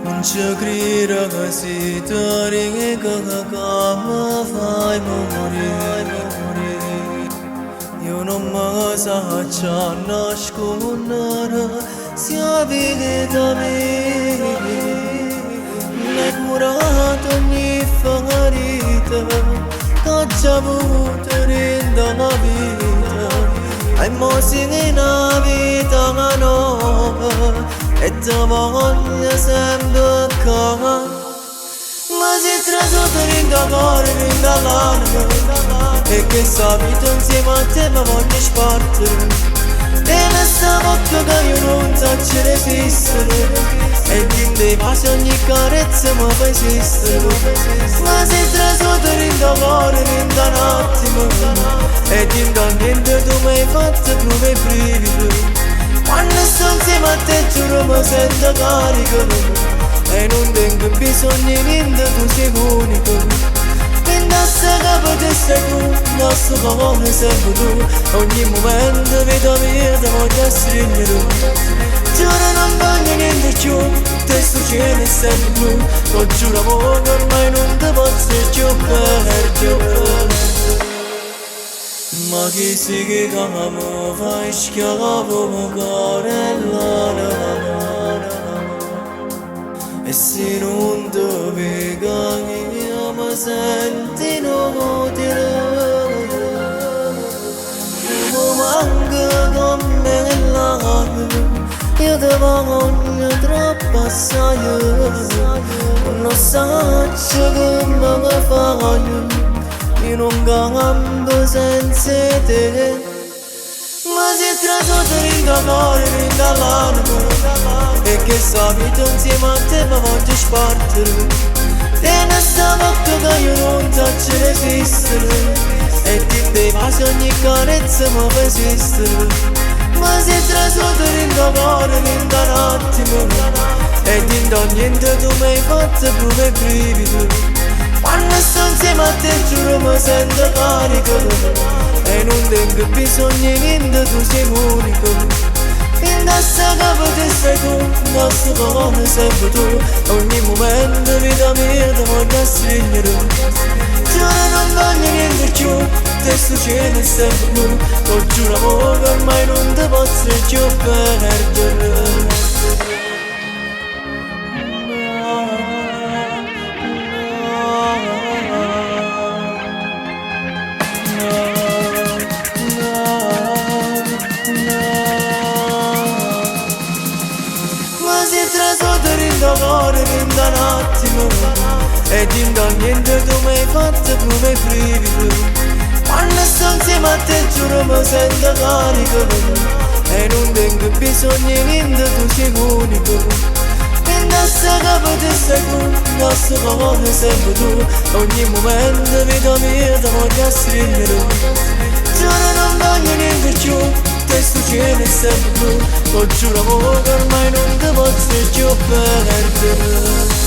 non ci credo che si torni che come fai morire. Io non mi sa nascondere se avete da me. L'hai curato ogni ferita che ci ha avuto nella vita. Hai mosso in una vita nuova e ti voglio sempre qua. Ma si trasota in da cuore, in da l'anima, e che sta vita insieme a te mi voglio spartere. E questa bocca che io non so resistere, e ti pace ogni carezza mi fa esistere. Ma si trasota in da cuore, in da un attimo, e ti do niente tu mi hai fatto più mi brivido. Quando sto insieme a te giuro mi sento carico, e non tengo bisogno di niente, tu sei unico. Pendasse che potessi tu, nostro cuore sempre tu. Ogni momento vita mia ti voglio stringere. Giuro non voglio niente più, te sto cielo è sempre blu. Lo giuro amore ormai non ti posso più perdere. Ma chi si che mi fai schiavo mi cuore e se non ti vedo mi senti inutile. Tu manca con me l'aria, io ti voglio troppo assai. Non so che mi fai, io non campo senza te. Ma si trasota in da cuore, in da l'anima, e che sta vita insieme a te mi voglio spartere. E questa bocca che io non so resistere, e ti pace ogni carezza mi fa esistere. Ma si trasota in da cuore, in da un attimo, e ti do niente tu mi hai fatto più mi brivido. Quando sto insieme a te giuro mi sento carico, e non tengo bisogno di niente, tu sei unico. Indossa che potessi tu, nostro cuore sempre tu. Ogni momento vita mia ti voglio stringere. Giuro non voglio niente più, te sto cielo è sempre blu. Lo giuro amore ormai non ti posso più perdere. In da cuore, in da un attimo, e ti do niente tu mi hai fatto più mi brivido. Quando sto insieme a te giuro mi sento carico, e non tengo bisogno di niente, tu sei unico. Pendasse che potessi tu, nostro cuore sempre tu. Ogni momento vita mia ti voglio stringere. Giuro non voglio niente più, te sto cielo è sempre blu. Lo giuro amore ormai non ti posso più perdere.